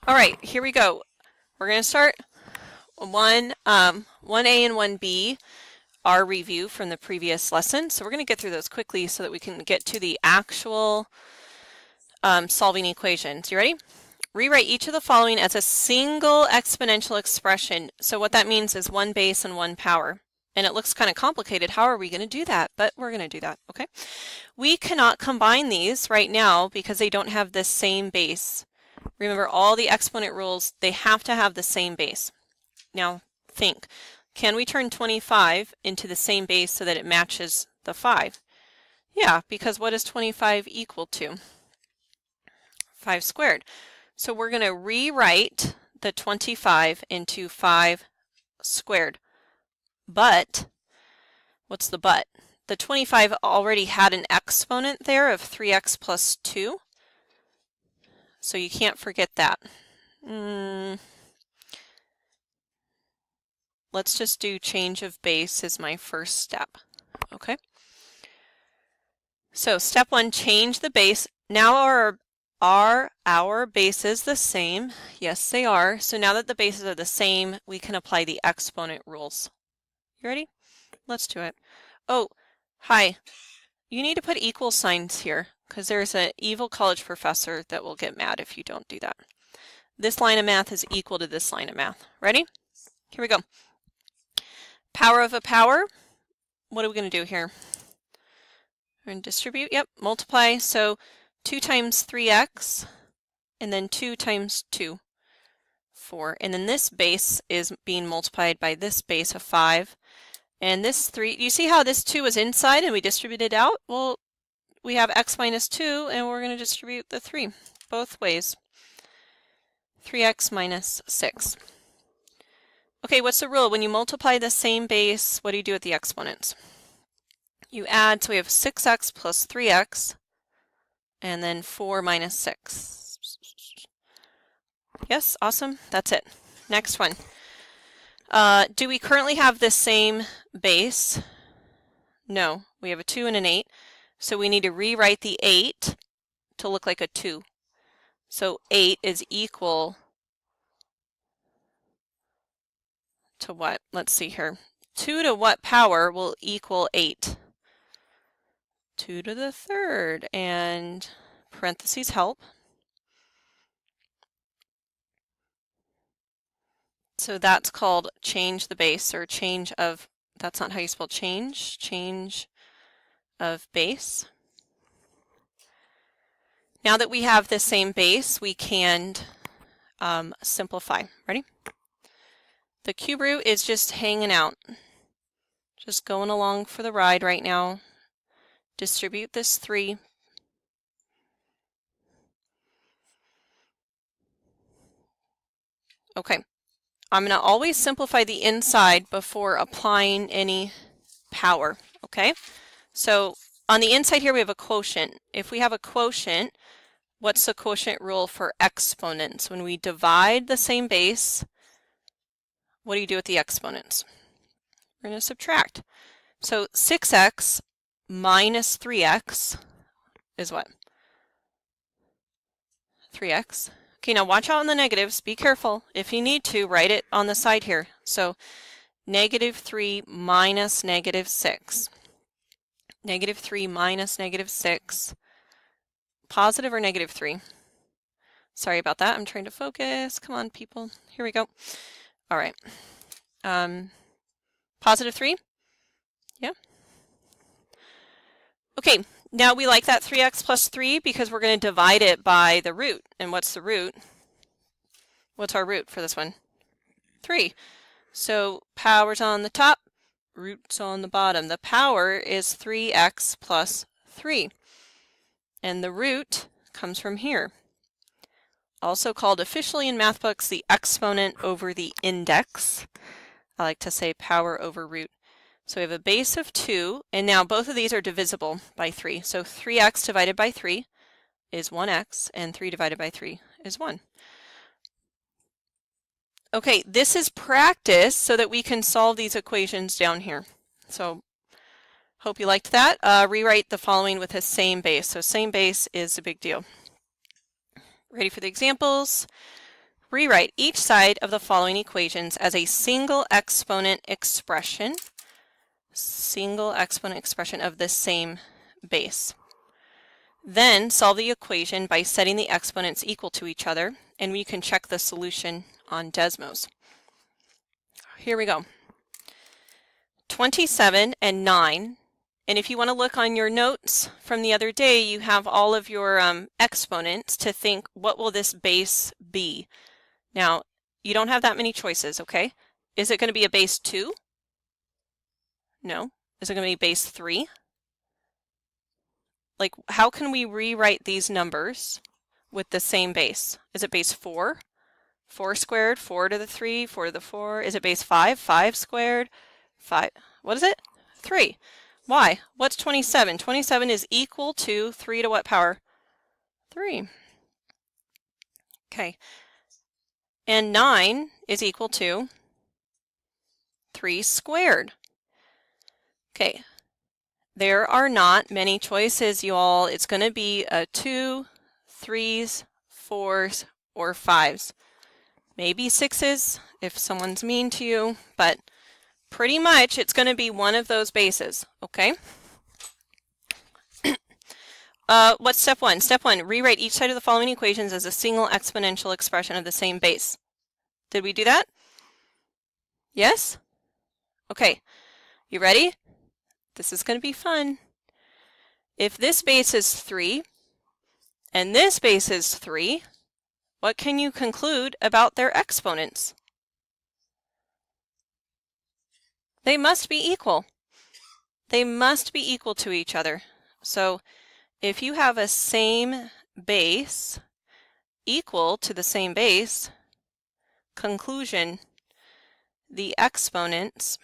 All right, here we go. We're going to start 1A and 1B, our review from the previous lesson. So we're going to get through those quickly so that we can get to the actual solving equations. You ready? Rewrite each of the following as a single exponential expression. So what that means is one base and one power. And it looks kind of complicated. How are we going to do that? But we're going to do that, okay? We cannot combine these right now because they don't have the same base. Remember, all the exponent rules, they have to have the same base. Now, think, can we turn 25 into the same base so that it matches the 5? Yeah, because what is 25 equal to? 5 squared. So we're going to rewrite the 25 into 5 squared. But, what's the but? The 25 already had an exponent there of 3x plus 2. So you can't forget that. Let's just do change of base as my first step. Okay. So step 1, change the base. Now are our bases the same? Yes, they are. So now that the bases are the same, we can apply the exponent rules. You ready? Let's do it. Oh, hi. You need to put equal signs here because there's an evil college professor that will get mad if you don't do that. This line of math is equal to this line of math. Ready? Here we go. Power of a power. What are we going to do here? We're going to distribute. Yep, multiply. So 2 times 3x, and then 2 times 2, 4. And then this base is being multiplied by this base of 5. And this 3, you see how this 2 is inside and we distributed out? Well, we have x minus 2, and we're going to distribute the 3 both ways. 3x minus 6. Okay, what's the rule? When you multiply the same base, what do you do with the exponents? You add, so we have 6x plus 3x, and then 4 minus 6. Yes, awesome. That's it. Next one. Do we currently have the same base? No, we have a 2 and an 8. So we need to rewrite the 8 to look like a 2. So 8 is equal to what? Let's see here. 2 to what power will equal 8? 2 to the third, and parentheses help. So that's called change the base, or change of, that's not how you spell change, change of base. Now that we have the same base, we can simplify. Ready? The cube root is just hanging out, just going along for the ride right now. Distribute this 3. Okay, I'm going to always simplify the inside before applying any power, okay? So on the inside here we have a quotient. If we have a quotient, what's the quotient rule for exponents? When we divide the same base, what do you do with the exponents? We're going to subtract. So 6x minus 3x is what? 3x. Okay, now watch out on the negatives. Be careful. If you need to, write it on the side here. So negative 3 minus negative 6. Negative 3 minus negative 6. Positive or negative 3? Sorry about that. I'm trying to focus. Come on, people. Here we go. All right. Positive 3? Yeah. Okay, now we like that 3x plus 3 because we're going to divide it by the root. And what's the root? What's our root for this one? 3. So power's on the top, root's on the bottom. The power is 3x plus 3. And the root comes from here. Also called officially in math books the exponent over the index. I like to say power over root. So we have a base of 2, and now both of these are divisible by 3. So 3x divided by 3 is 1x, and 3 divided by 3 is 1. Okay, this is practice so that we can solve these equations down here. So hope you liked that. Rewrite the following with the same base. So same base is a big deal. Ready for the examples? Rewrite each side of the following equations as a single exponent expression of the same base. Then solve the equation by setting the exponents equal to each other, and we can check the solution on Desmos. Here we go. 27 and 9. And if you want to look on your notes from the other day, you have all of your exponents to think, what will this base be? Now, you don't have that many choices, okay? Is it going to be a base 2? No. Is it going to be base 3? Like, how can we rewrite these numbers with the same base? Is it base 4? 4 squared, 4 to the 3, 4 to the 4. Is it base 5? 5 squared, 5. What is it? 3. Why? What's 27? 27 is equal to 3 to what power? 3. Okay. And 9 is equal to 3 squared. Okay. There are not many choices, y'all. It's going to be a 2, 3s, 4s, or 5s. Maybe 6s if someone's mean to you, but pretty much it's going to be one of those bases, okay? What's step 1? Step 1, rewrite each side of the following equations as a single exponential expression of the same base. Did we do that? Yes? Okay. You ready? This is going to be fun. If this base is 3 and this base is 3, what can you conclude about their exponents? They must be equal. They must be equal to each other. So if you have a same base equal to the same base, conclusion, the exponents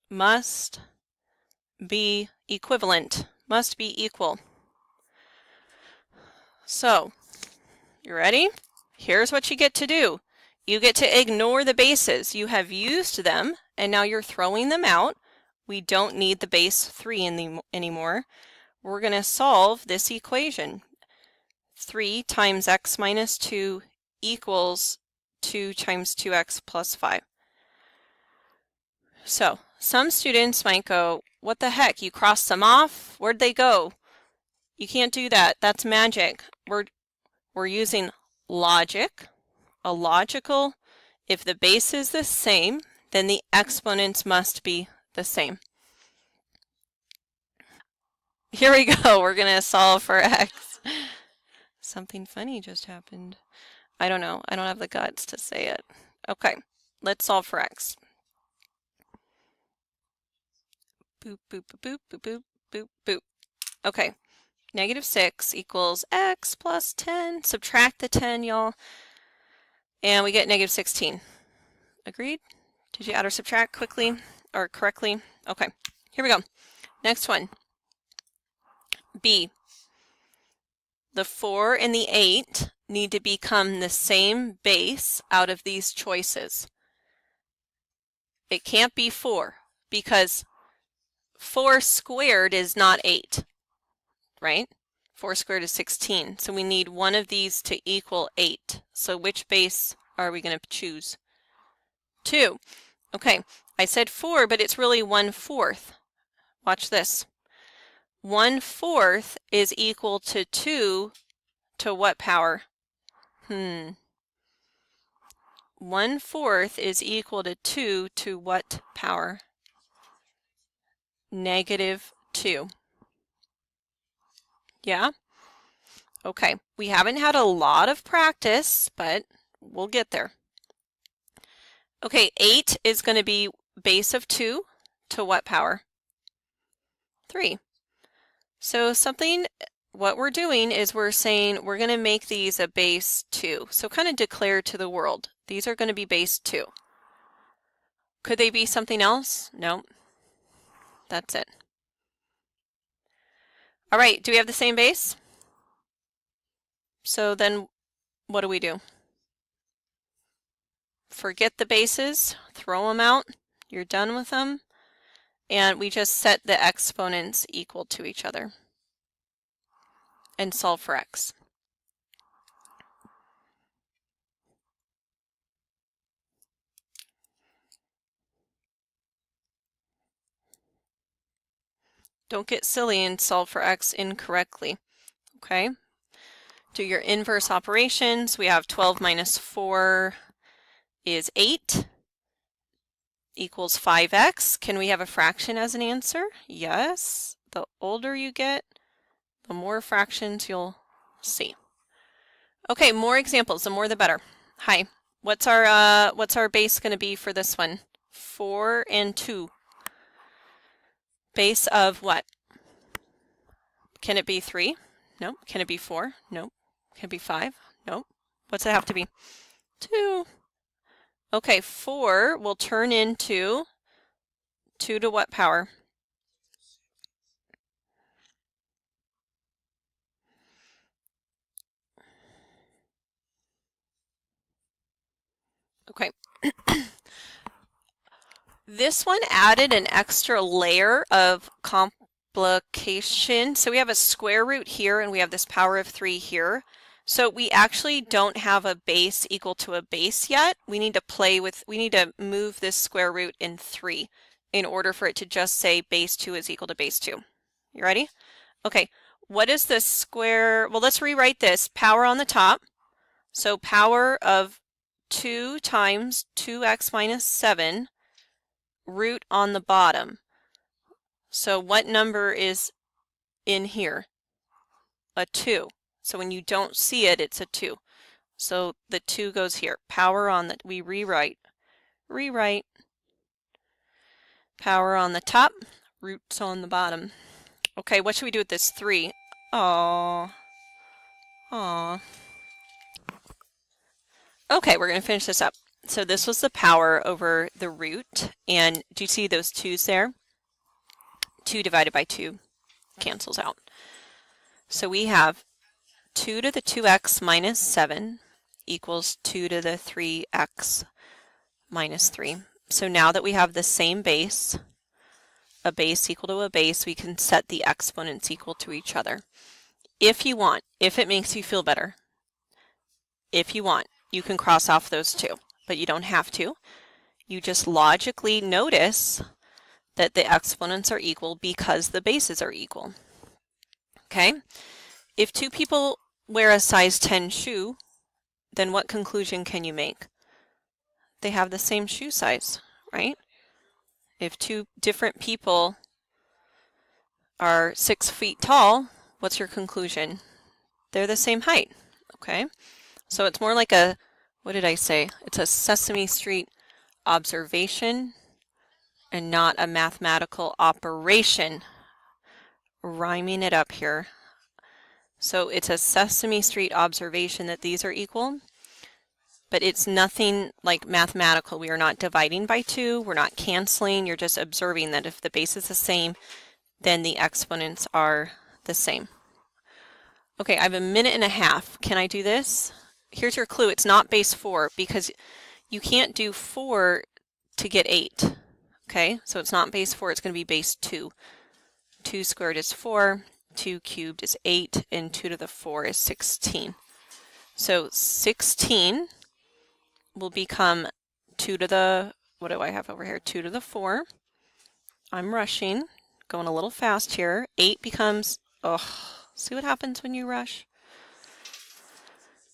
must be equivalent, must be equal. So, you ready? Here's what you get to do. You get to ignore the bases. You have used them, and now you're throwing them out. We don't need the base 3 anymore. We're going to solve this equation. 3 times x minus 2 equals 2 times 2x plus 5. So, some students might go, what the heck, you crossed them off? Where'd they go? You can't do that. That's magic. We're using logic. A logical, if the base is the same, then the exponents must be the same. Here we go. We're going to solve for x. Something funny just happened. I don't know. I don't have the guts to say it. Okay, let's solve for x. Boop, boop, boop, boop, boop, boop, boop. Okay, -6 equals x plus 10. Subtract the 10, y'all. And we get -16. Agreed? Did you add or subtract quickly or correctly? Okay, here we go. Next one. B. The 4 and the 8 need to become the same base out of these choices. It can't be 4 because 4 squared is not 8, right? 4 squared is 16, so we need one of these to equal 8. So which base are we going to choose? 2. Okay, I said 4, but it's really 1/4. Watch this. 1/4 is equal to 2 to what power? 1/4 is equal to 2 to what power? -2. Yeah? Okay, we haven't had a lot of practice, but we'll get there. Okay, 8 is going to be base of 2 to what power? 3. So what we're doing is we're saying we're going to make these a base 2. So kind of declare to the world, these are going to be base 2. Could they be something else? No. That's it. All right, do we have the same base? So then what do we do? Forget the bases, throw them out, you're done with them, and we just set the exponents equal to each other and solve for x. Don't get silly and solve for x incorrectly, okay? Do your inverse operations. We have 12 minus 4 is 8 equals 5x. Can we have a fraction as an answer? Yes. The older you get, the more fractions you'll see. Okay, more examples. The more the better. Hi. What's our base going to be for this one? 4 and 2. Base of what? Can it be 3? Nope. Can it be 4? Nope. Can it be 5? Nope. What's it have to be? 2. Okay, 4 will turn into 2 to what power? Okay. This one added an extra layer of complication. So we have a square root here and we have this power of 3 here. So we actually don't have a base equal to a base yet. We need to move this square root in 3 in order for it to just say base 2 is equal to base 2. You ready? Okay, what is the square? Well, let's rewrite this. Power on the top. So power of 2 times 2x minus 7 root on the bottom. So what number is in here? A 2. So when you don't see it, it's a 2. So the 2 goes here. Power on the, we rewrite. Power on the top, roots on the bottom. Okay, what should we do with this 3? Aww. Okay, we're going to finish this up. So this was the power over the root, and do you see those 2's there? 2 divided by 2 cancels out. So we have 2 to the 2x minus 7 equals 2 to the 3x minus 3. So now that we have the same base, a base equal to a base, we can set the exponents equal to each other. If you want, if it makes you feel better, if you want, you can cross off those 2, but you don't have to. You just logically notice that the exponents are equal because the bases are equal. Okay? If 2 people wear a size 10 shoe, then what conclusion can you make? They have the same shoe size, right? If 2 different people are 6 feet tall, what's your conclusion? They're the same height, okay? So it's more like a, what did I say? It's a Sesame Street observation and not a mathematical operation. Rhyming it up here. So it's a Sesame Street observation that these are equal, but it's nothing like mathematical. We are not dividing by 2, we're not canceling, you're just observing that if the base is the same, then the exponents are the same. Okay, I have a minute and a half. Can I do this? Here's your clue. It's not base 4 because you can't do 4 to get 8. Okay, so it's not base 4, it's going to be base 2. 2 squared is 4, 2 cubed is 8, and 2 to the 4 is 16. So 16 will become 2 to the, what do I have over here? 2 to the 4. I'm rushing, going a little fast here. 8 becomes, see what happens when you rush?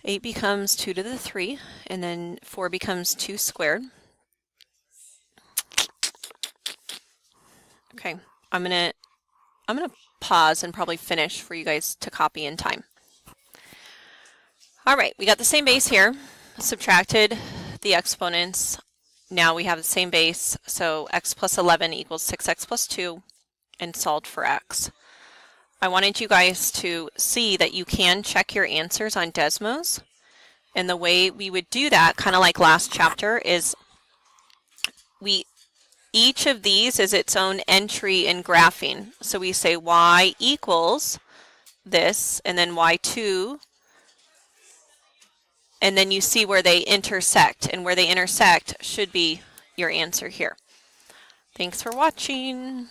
8 becomes 2 to the 3, and then 4 becomes 2 squared. Okay, I'm gonna pause and probably finish for you guys to copy in time. All right, we got the same base here, subtracted the exponents. Now we have the same base, so x plus 11 equals 6x plus 2, and solved for x. I wanted you guys to see that you can check your answers on Desmos, and the way we would do that, kind of like last chapter, is each of these is its own entry in graphing. So we say y equals this, and then y2, and then you see where they intersect, and where they intersect should be your answer here. Thanks for watching.